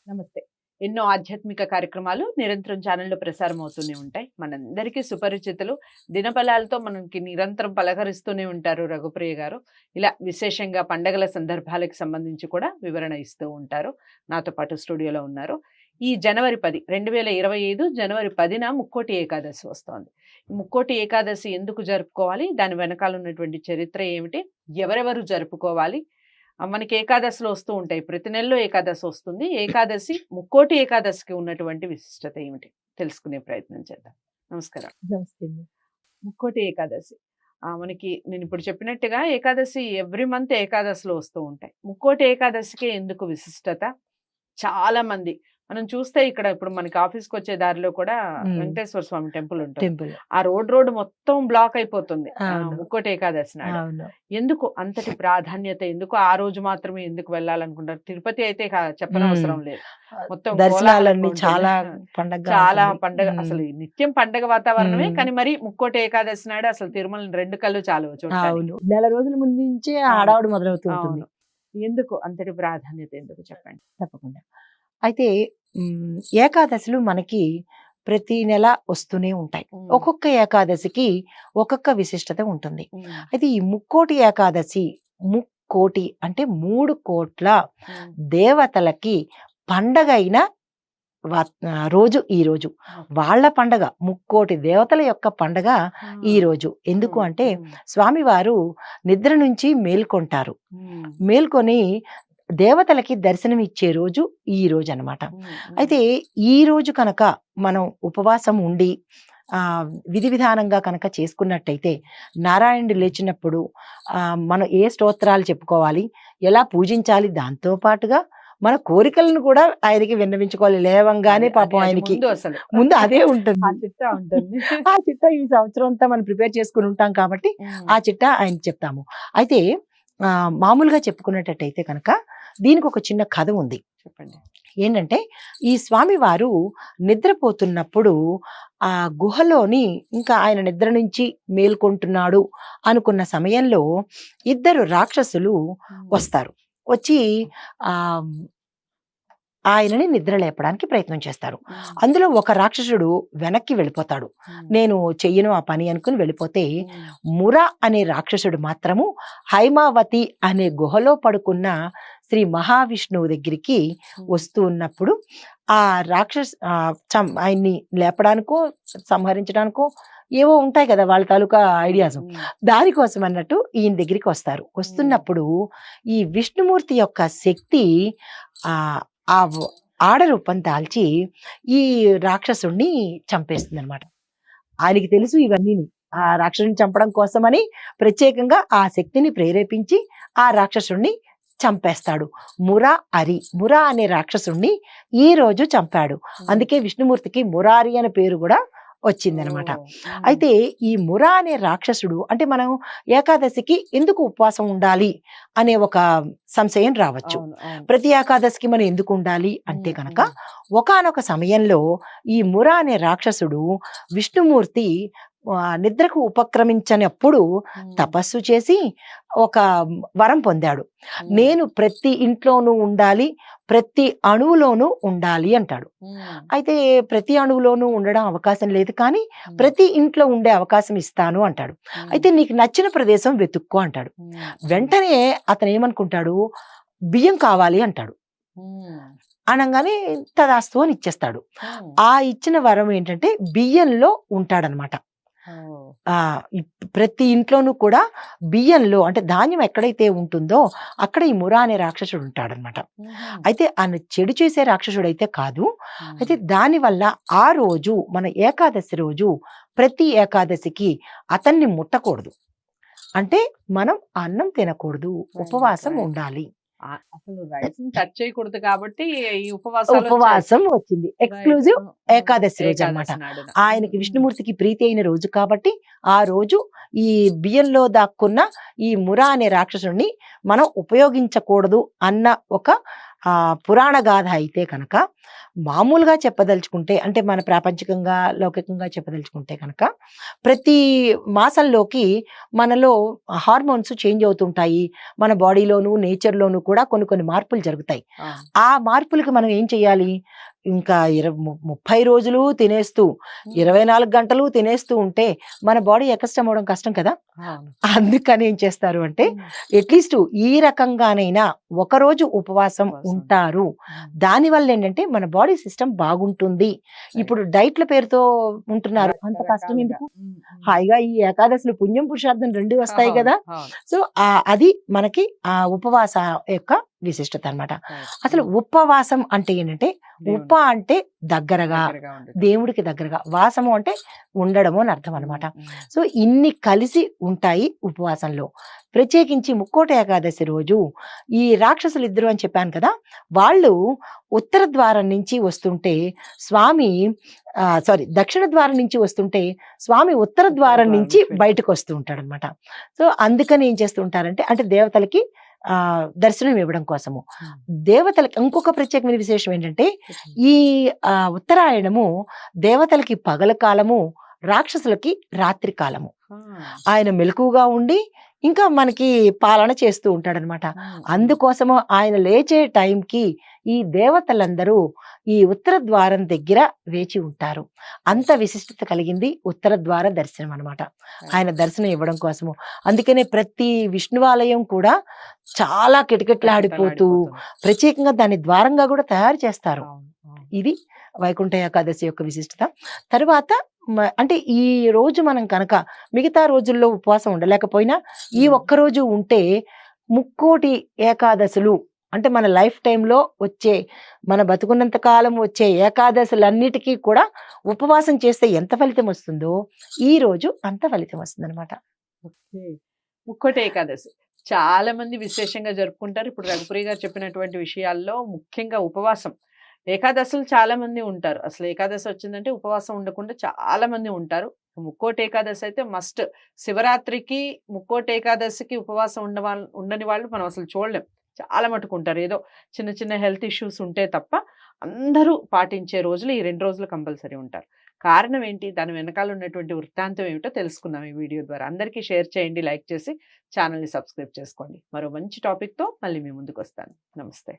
నమస్తే. ఎన్నో ఆధ్యాత్మిక కార్యక్రమాలు నిరంతరం ఛానెల్‌లో ప్రసారం అవుతూనే ఉంటాయి. మనందరికీ సుపరిచితులు. దినఫలాలతో మనకి నిరంతరం పలకరిస్తూనే ఉంటారు రఘుప్రియ గారు. ఇలా విశేషంగా పండగల సందర్భాలకు సంబంధించి కూడా వివరణ ఇస్తూ ఉంటారు. నాతో పాటు స్టూడియోలో ఉన్నారు. ఈ జనవరి 10, 2025 జనవరి 10న ముక్కోటి ఏకాదశి వస్తోంది. ఈ ముక్కోటి ఏకాదశి ఎందుకు జరుపుకోవాలి? దాని వెనకాల ఉన్నటువంటి చరిత్ర ఏమిటి? ఎవరెవరు జరుపుకోవాలి? మనకి ఏకాదశులు వస్తూ ఉంటాయి. ప్రతి నెలలో ఏకాదశి వస్తుంది. ఏకాదశి, ముక్కోటి ఏకాదశికి ఉన్నటువంటి విశిష్టత ఏమిటి? తెలుసుకునే ప్రయత్నం చేద్దాం. నమస్కారం. నమస్తే. ముక్కోటి ఏకాదశి. మనకి నేనిప్పుడు చెప్పినట్టుగా ఏకాదశి ఎవ్రీ మంత్ ఏకాదశులు వస్తూ ఉంటాయి. ముక్కోటి ఏకాదశికే ఎందుకు విశిష్టత? చాలా మంది మనం చూస్తే ఇక్కడ ఇప్పుడు మనకి ఆఫీస్‌కొచ్చే దారిలో కూడా వెంకటేశ్వర స్వామి టెంపుల్ ఉంటుంది. టెంపుల్. ఆ రోడ్ మొత్తం బ్లాక్ అయిపోతుంది. అవును. ముక్కోటి ఏకాదశి నాడు. అవును. ఎందుకు అంతటి ప్రాధాన్యత? ఎందుకు ఆ రోజు మాత్రమే ఎందుకు వెళ్ళాలనుకుంటారు? తిరుపతి అయితే చెప్పనవసరం లేదు. మొత్తం దర్శనాలన్నీ కోలాహలంగా చాలా ఉంటుంది. పండగగా చాలా ఉంటుంది. పండగ అసలు నిత్యం పండగ వాతావరణమే. హ్మ్. కానీ మరి ముక్కోటి ఏకాదశి నాడు అసలు తిరుమలని 2 కళ్ళు చాలవు చూడటానికి. అవును. నెల రోజుల ముందు నుంచే అవును. హడావుడి మొదలవుతూ ఉంటుంది. అవును. ఎందుకు అంతటి ప్రాధాన్యత ఎందుకు చెప్పండి? తప్పకుండా. అయితే ఏకాదశులు మనకి ప్రతి నెల వస్తూనే ఉంటాయి. హ్మ్. ఒక్కొక్క ఏకాదశికి ఒక్కొక్క విశిష్టత ఉంటుంది. హ్మ్. అయితే ఈ ముక్కోటి ఏకాదశి, ముక్కోటి అంటే 3 కోట్ల హ్మ్. దేవతలకి పండగైన రోజు ఈ రోజు. వాళ్ళ పండగ, ముక్కోటి దేవతల యొక్క పండగ ఈ రోజు. ఎందుకు అంటే స్వామివారు నిద్ర నుంచి మేల్కొంటారు. మేల్కొని దేవతలకి దర్శనం ఇచ్చే రోజు ఈ రోజు అన్నమాట. అయితే ఈ రోజు కనుక మనం ఉపవాసం ఉండి విధి విధానంగా కనుక చేసుకున్నట్టయితే నారాయణుడు లేచినప్పుడు మనం ఏ స్తోత్రాలు చెప్పుకోవాలి, ఎలా పూజించాలి, దాంతో పాటుగా మన కోరికలను కూడా ఆయనకి విన్నవించుకోవాలి. లేవంగానే పాపం ఆయనకి ముందు అదే ఉంటుంది. ఆ చిట్టా ఈ సంవత్సరం అంతా మనం ప్రిపేర్ చేసుకుని ఉంటాం కాబట్టి ఆ చిట్టా ఆయనకి చెప్తాము. అయితే మామూలుగా చెప్పుకున్నట్టయితే కనుక దీనికి ఒక చిన్న కథ ఉంది. చెప్పండి. ఏంటంటే ఈ స్వామివారు నిద్రపోతున్నప్పుడు ఆ గుహలోని ఇంకా ఆయన నిద్ర నుంచి మేల్కొంటున్నాడు అనుకున్న సమయంలో 2 రాక్షసులు వస్తారు. వచ్చి ఆ ఆయనని నిద్ర లేపడానికి ప్రయత్నం చేస్తారు. అందులో ఒక రాక్షసుడు వెనక్కి వెళ్ళిపోతాడు. నేను చెయ్యను ఆ పని అనుకుని వెళ్ళిపోతే ముర అనే రాక్షసుడు మాత్రము హైమావతి అనే గుహలో పడుకున్న శ్రీ మహావిష్ణువు దగ్గరికి వస్తూ ఉన్నప్పుడు ఆ ఆయన్ని లేపడానికో సంహరించడానికో ఏవో ఉంటాయి కదా వాళ్ళ తాలూకా ఐడియాస్. దానికోసం అన్నట్టు ఈయన దగ్గరికి వస్తారు. వస్తున్నప్పుడు ఈ విష్ణుమూర్తి యొక్క శక్తి ఆ ఆడ రూపం దాల్చి ఈ రాక్షసుణ్ణి చంపేస్తుంది అనమాట. ఆయనకి తెలుసు ఇవన్నీ ఆ రాక్షసుని చంపడం కోసమని ప్రత్యేకంగా ఆ శక్తిని ప్రేరేపించి ఆ రాక్షసుణ్ణి చంపేస్తాడు. మురా అనే రాక్షసుణ్ణి ఈ రోజు చంపాడు. అందుకే విష్ణుమూర్తికి మురారి అనే పేరు కూడా వచ్చిందనమాట. అయితే ఈ మురా అనే రాక్షసుడు అంటే మనం ఏకాదశికి ఎందుకు ఉపవాసం ఉండాలి అనే ఒక సంశయం రావచ్చు. ప్రతి ఏకాదశికి మనం ఎందుకు ఉండాలి అంటే కనుక ఒకానొక సమయంలో ఈ మురా అనే రాక్షసుడు విష్ణుమూర్తి నిద్రకు ఉపక్రమించనప్పుడు తపస్సు చేసి ఒక వరం పొందాడు. నేను ప్రతి ఇంట్లోనూ ఉండాలి, ప్రతి అణువులోనూ ఉండాలి అంటాడు. అయితే ప్రతి అణువులోనూ ఉండడం అవకాశం లేదు, కానీ ప్రతి ఇంట్లో ఉండే అవకాశం ఇస్తాను అంటాడు. అయితే నీకు నచ్చిన ప్రదేశం వెతుక్కో అంటాడు. వెంటనే అతను ఏమనుకుంటాడు, బియ్యం కావాలి అంటాడు. అనగానే తదాస్తు అని ఇచ్చేస్తాడు. ఆ ఇచ్చిన వరం ఏంటంటే బియ్యంలో ఉంటాడనమాట. ప్రతి ఇంట్లోనూ కూడా బియ్యంలో అంటే ధాన్యం ఎక్కడైతే ఉంటుందో అక్కడ ఈ మురా అనే రాక్షసుడు ఉంటాడనమాట. అయితే ఆయన చెడు చేసే రాక్షసుడు అయితే కాదు. అయితే దానివల్ల ఆ రోజు మన ఏకాదశి రోజు ప్రతి ఏకాదశికి అతన్ని ముట్టకూడదు. అంటే మనం అన్నం తినకూడదు, ఉపవాసం ఉండాలి. అసలు రైస్ టచ్ చేయకూడదు కాబట్టి ఈ ఉపవాసం వచ్చింది. ఎక్స్క్లూజివ్ ఏకాదశి రోజు అన్నమాట. ఆయనకి విష్ణుమూర్తికి ప్రీతి అయిన రోజు కాబట్టి ఆ రోజు ఈ బియ్యంలో దాక్కున్న ఈ మురా అనే రాక్షసుని మనం ఉపయోగించకూడదు అన్న ఒక పురాణ గాథ అయితే కనుక మామూలుగా చెప్పదలుచుకుంటే అంటే మన ప్రాపంచికంగా లౌకికంగా చెప్పదలుచుకుంటే కనుక ప్రతి మాసంలోకి మనలో హార్మోన్స్ చేంజ్ అవుతుంటాయి. మన బాడీలోను నేచర్లోను కూడా కొన్ని కొన్ని మార్పులు జరుగుతాయి. ఆ మార్పులకి మనం ఏం చేయాలి? ఇంకా 30 రోజులు తినేస్తూ 24 గంటలు తినేస్తూ ఉంటే మన బాడీ ఎకస్టమ్ అవడం కష్టం కదా. అందుకని ఏం చేస్తారు అంటే అట్లీస్ట్ ఈ రకంగానైనా ఒకరోజు ఉపవాసం ఉంటారు. దానివల్ల ఏంటంటే మన బాడీ సిస్టమ్ బాగుంటుంది. ఇప్పుడు డైట్ల పేరుతో ఉంటున్నారు, అంత కష్టం ఎందుకు? హాయిగా ఈ ఏకాదశులు పుణ్యం పురుషార్థం రెండు వస్తాయి కదా. సో అది మనకి ఆ ఉపవాస యొక్క విశిష్టత అన్నమాట. అసలు ఉపవాసం అంటే ఏంటంటే ఉప అంటే దగ్గరగా, దేవుడికి దగ్గరగా, వాసము అంటే ఉండడము అని అర్థం అనమాట. సో ఇన్ని కలిసి ఉంటాయి ఉపవాసంలో. ప్రత్యేకించి ముక్కోటి ఏకాదశి రోజు ఈ రాక్షసులు ఇద్దరు అని చెప్పాను కదా, వాళ్ళు ఉత్తర ద్వారం నుంచి వస్తుంటే స్వామి దక్షిణ ద్వారం నుంచి వస్తుంటే స్వామి ఉత్తర ద్వారం నుంచి బయటకు వస్తూ ఉంటాడు అనమాట. సో అందుకని ఏం చేస్తూ ఉంటారంటే అంటే దేవతలకి దర్శనం ఇవ్వడం కోసము. దేవతలకి ఇంకొక ప్రత్యేకమైన విశేషం ఏంటంటే ఈ ఉత్తరాయణము దేవతలకి పగల కాలము, రాక్షసులకి రాత్రి కాలము. ఆయన మెలకుగా ఉండి ఇంకా మనకి పాలన చేస్తూ ఉంటాడనమాట. అందుకోసము ఆయన లేచే టైంకి ఈ దేవతలందరూ ఈ ఉత్తర ద్వారం దగ్గర వేచి ఉంటారు. అంత విశిష్టత కలిగింది ఉత్తర ద్వార దర్శనం అనమాట, ఆయన దర్శనం ఇవ్వడం కోసము. అందుకనే ప్రతి విష్ణువాలయం కూడా చాలా కిటకిటలాడిపోతూ ప్రత్యేకంగా దాన్ని ద్వారంగా కూడా తయారు చేస్తారు. ఇది వైకుంఠ ఏకాదశి యొక్క విశిష్టత. తరువాత అంటే ఈ రోజు మనం కనుక మిగతా రోజుల్లో ఉపవాసం ఉండలేకపోయినా ఈ ఒక్కరోజు ఉంటే ముక్కోటి ఏకాదశులు అంటే మన లైఫ్ టైంలో వచ్చే, మన బతుకున్నంత కాలం వచ్చే ఏకాదశులన్నిటికీ కూడా ఉపవాసం చేస్తే ఎంత ఫలితం వస్తుందో ఈ రోజు అంత ఫలితం వస్తుంది అనమాట. ముక్కోటి ఏకాదశి చాలా మంది విశేషంగా జరుపుకుంటారు. ఇప్పుడు రఘుప్రియ గారు చెప్పినటువంటి విషయాల్లో ముఖ్యంగా ఉపవాసం, ఏకాదశులు చాలా మంది ఉంటారు. అసలు ఏకాదశి వచ్చిందంటే ఉపవాసం ఉండకుండా చాలా మంది ఉంటారు. ముక్కోటి ఏకాదశి అయితే మస్ట్. శివరాత్రికి ముక్కోటి ఏకాదశికి ఉపవాసం ఉండని వాళ్ళు మనం అసలు చూడలేం. చాలా మటుకుంటారు. ఏదో చిన్న చిన్న హెల్త్ ఇష్యూస్ ఉంటే తప్ప అందరూ పాటించే రోజులు ఈ 2 రోజులు కంపల్సరీ ఉంటారు. కారణం ఏంటి, దాని వెనకాల ఉన్నటువంటి వృత్తాంతం ఏమిటో తెలుసుకుందాం ఈ వీడియో ద్వారా. అందరికీ షేర్ చేయండి, లైక్ చేసి ఛానల్ని సబ్స్క్రైబ్ చేసుకోండి. మరో మంచి టాపిక్తో మళ్ళీ మీ ముందుకు వస్తాను. నమస్తే.